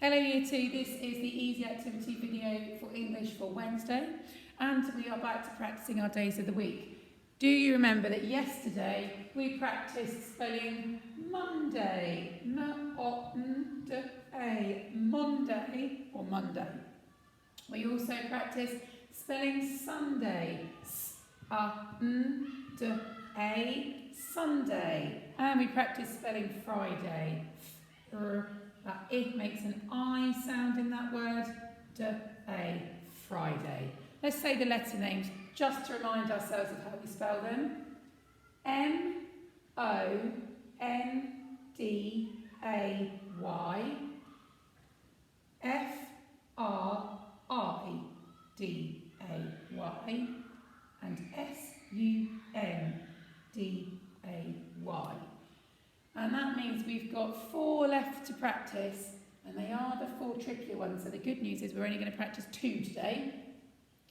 Hello Year 2, this is the easy activity video for English for Wednesday, and we are back to practicing our days of the week. Do you remember that yesterday we practiced spelling Monday, M-O-N-D-A, Monday or Monday. We also practiced spelling Sunday, S-A-N-D-A, Sunday, and we practiced spelling Friday, that I makes an I sound in that word, D-A, Friday. Let's say the letter names just to remind ourselves of how we spell them. M-O-N-D-A-Y, F-R-I-D-A-Y, and S-U-N-D-A-Y. And that means we've got 4 left to practice, and they are the 4 trickier ones. So the good news is we're only going to practice 2 today,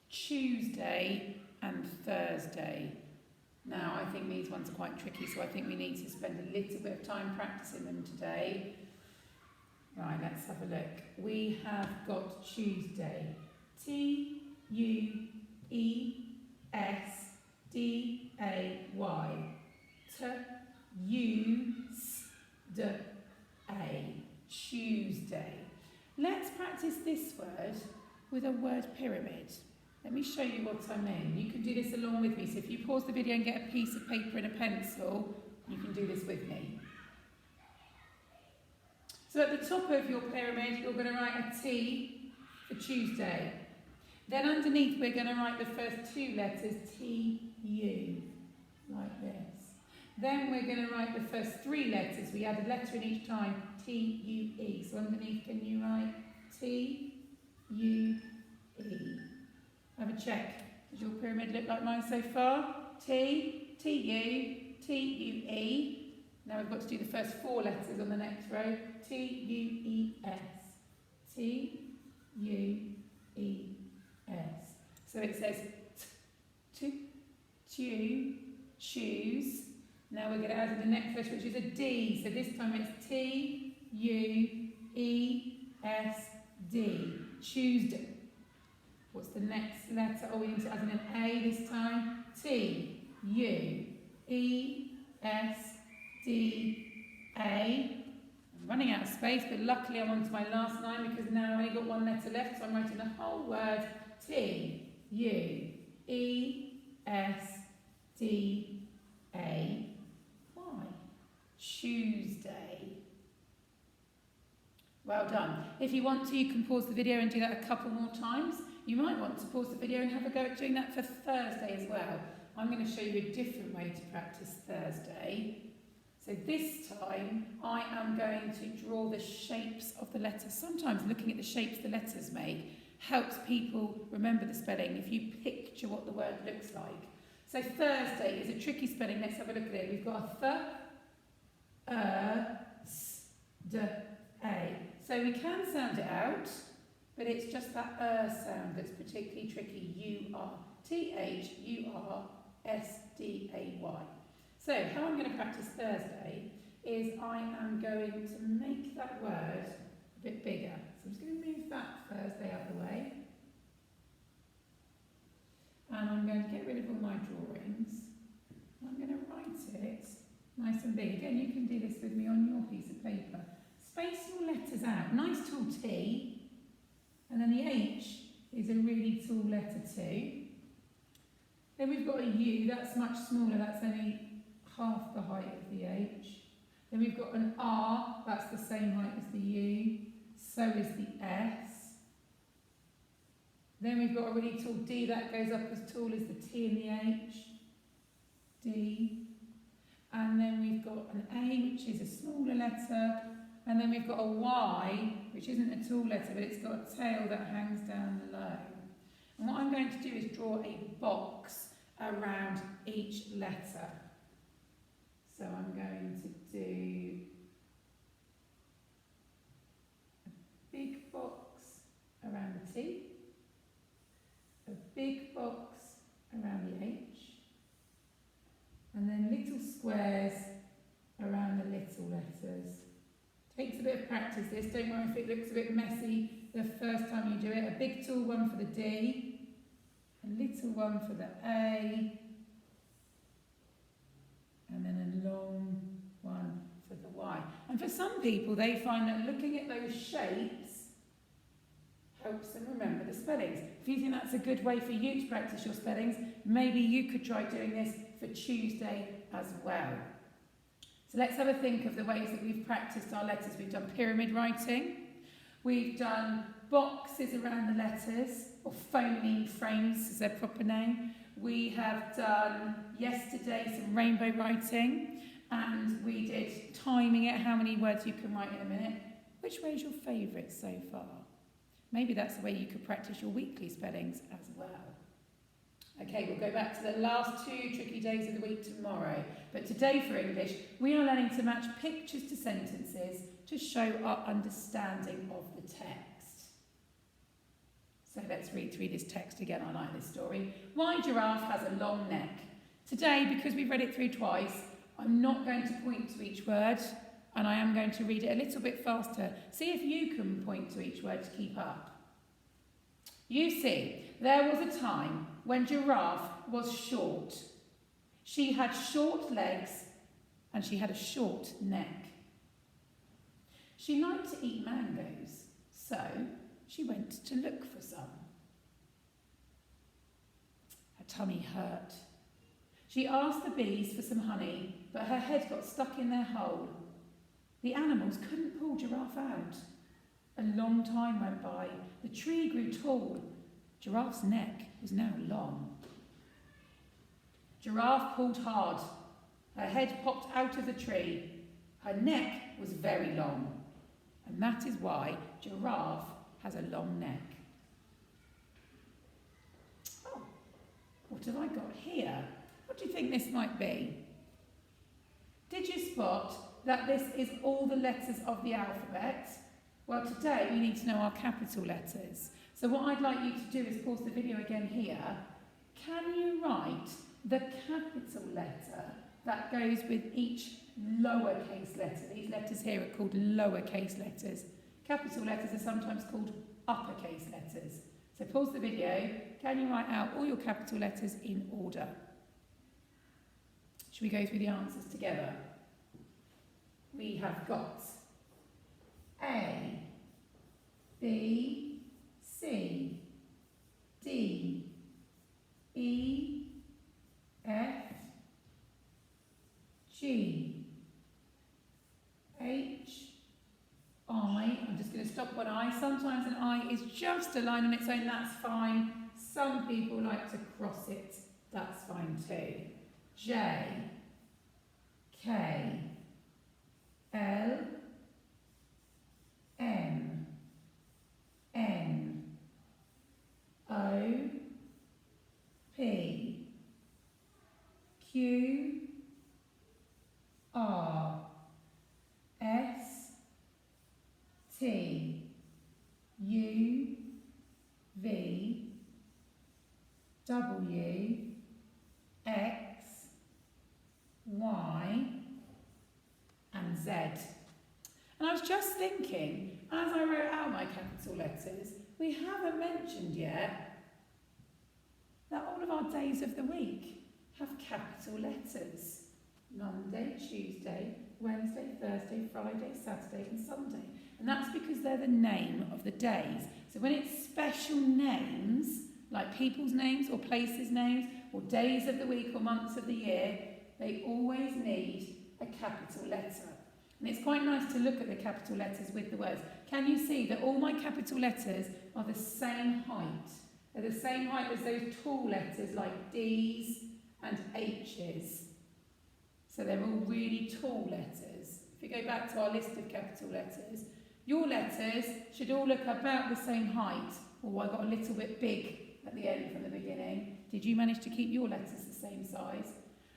Tuesday and Thursday. Now, I think these ones are quite tricky, so I think we need to spend a little bit of time practicing them today. Right, let's have a look. We have got Tuesday, T-U-E-S-D-A-Y, T-U-S-D-A, Tuesday. Let's practice this word with a word pyramid. Let me show you what I mean. You can do this along with me. So if you pause the video and get a piece of paper and a pencil, you can do this with me. So at the top of your pyramid, you're going to write a T for Tuesday. Then underneath, we're going to write the first 2 letters, T-U, like this. Then we're going to write the first 3 letters. We add a letter in each time, T-U-E. So underneath, can you write T-U-E? Have a check. Does your pyramid look like mine so far? T, T-U, T-U-E. Now we've got to do the first 4 letters on the next row. T-U-E-S. T-U-E-S. So it says choose. Now we're going to add in the next letter, which is a D. So this time it's T-U-E-S-D. Tuesday. What's the next letter? Oh, we need to add in an A this time. T-U-E-S-D-A. I'm running out of space, but luckily I'm on to my last line because now I've only got 1 letter left, so I'm writing the whole word. T-U-E-S-D-A. Tuesday. Well done. If you want to, you can pause the video and do that a couple more times. You might want to pause the video and have a go at doing that for Thursday as well. I'm going to show you a different way to practice Thursday. So this time, I am going to draw the shapes of the letters. Sometimes looking at the shapes the letters make helps people remember the spelling if you picture what the word looks like. So Thursday is a tricky spelling. Let's have a look at it. We've got a th-d-a. So we can sound it out, but it's just that sound that's particularly tricky. U-R. T-H-U-R-S-D-A-Y. So how I'm going to practice Thursday is I am going to make that word a bit bigger. So I'm just going to move that Thursday out of the way. And I'm going to get rid of all my drawings. I'm going to write it nice and big. Again, you can do this with me on your piece of paper. Space your letters out. Nice tall T. And then the H is a really tall letter too. Then we've got a U. That's much smaller. That's only half the height of the H. Then we've got an R. That's the same height as the U. So is the S. Then we've got a really tall D. That goes up as tall as the T and the H. D. And then we've got an A, which is a smaller letter. And then we've got a Y, which isn't a tall letter, but it's got a tail that hangs down low. And what I'm going to do is draw a box around each letter. So I'm going to do a big box around the T, a big box around the H, and then little squares around the little letters. Takes a bit of practice this. Don't worry if it looks a bit messy the first time you do it. A big tall one for the D, a little one for the A, and then a long one for the Y. And for some people, they find that looking at those shapes helps them remember the spellings. If you think that's a good way for you to practice your spellings, maybe you could try doing this for Tuesday as well. So let's have a think of the ways that we've practiced our letters. We've done pyramid writing, we've done boxes around the letters, or phoneme frames is their proper name. We have done yesterday some rainbow writing, and we did timing it, how many words you can write in a minute. Which way is your favourite so far? Maybe that's the way you could practice your weekly spellings as well. Okay, we'll go back to the last 2 tricky days of the week tomorrow. But today for English, we are learning to match pictures to sentences to show our understanding of the text. So let's read through this text again. I like this story. Why giraffe has a long neck? Today, because we've read it through twice, I'm not going to point to each word, and I am going to read it a little bit faster. See if you can point to each word to keep up. You see, there was a time when giraffe was short. She had short legs and she had a short neck. She liked to eat mangoes, so she went to look for some. Her tummy hurt. She asked the bees for some honey, but her head got stuck in their hole. The animals couldn't pull Giraffe out. A long time went by. The tree grew tall. Giraffe's neck was now long. Giraffe pulled hard. Her head popped out of the tree. Her neck was very long. And that is why Giraffe has a long neck. Oh, what have I got here? What do you think this might be? Did you spot that this is all the letters of the alphabet? Well, today we need to know our capital letters. So what I'd like you to do is pause the video again here. Can you write the capital letter that goes with each lowercase letter? These letters here are called lowercase letters. Capital letters are sometimes called uppercase letters. So pause the video. Can you write out all your capital letters in order? Should we go through the answers together? We have got A, B, C, D, E, F, G, H, I. I'm just going to stop on I. Sometimes an I is just a line on its own, that's fine. Some people like to cross it, that's fine too. J, K, L, M, N, O, P, Q, R, S, T, U, V, W, X, Y, and Z. And I was just thinking, as I wrote out my capital letters, we haven't mentioned yet that all of our days of the week have capital letters. Monday, Tuesday, Wednesday, Thursday, Friday, Saturday and Sunday. And that's because they're the name of the days. So when it's special names, like people's names or places' names, or days of the week or months of the year, they always need a capital letter. And it's quite nice to look at the capital letters with the words. Can you see that all my capital letters are the same height? They're the same height as those tall letters like D's and H's. So they're all really tall letters. If you go back to our list of capital letters, your letters should all look about the same height. Oh, I got a little bit big at the end from the beginning. Did you manage to keep your letters the same size?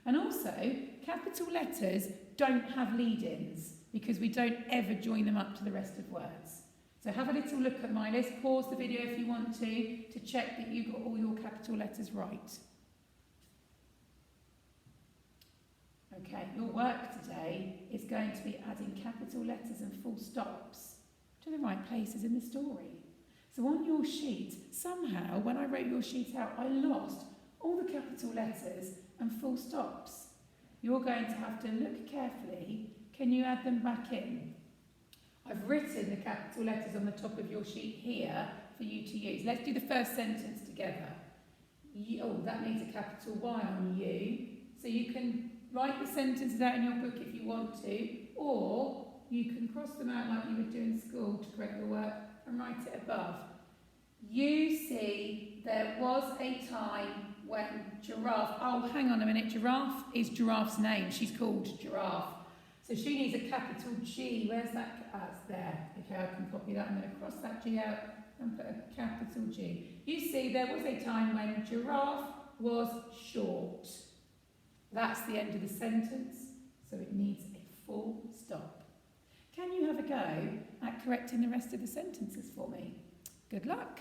And also, capital letters don't have lead-ins because we don't ever join them up to the rest of words. So have a little look at my list. Pause the video if you want to check that you got all your capital letters right. Okay, your work today is going to be adding capital letters and full stops to the right places in the story. So on your sheet, somehow, when I wrote your sheet out, I lost all the capital letters and full stops. You're going to have to look carefully. Can you add them back in? I've written the capital letters on the top of your sheet here for you to use. Let's do the first sentence together. That needs a capital Y on you. So you can write the sentences out in your book if you want to, or you can cross them out like you would do in school to correct your work and write it above. You see, there was a time when Giraffe... Oh, hang on a minute. Giraffe is Giraffe's name. She's called Giraffe. So she needs a capital G. Where's that? That's there. Okay, I can copy that. I'm going to cross that G out and put a capital G. You see, there was a time when Giraffe was short. That's the end of the sentence, so it needs a full stop. Can you have a go at correcting the rest of the sentences for me? Good luck.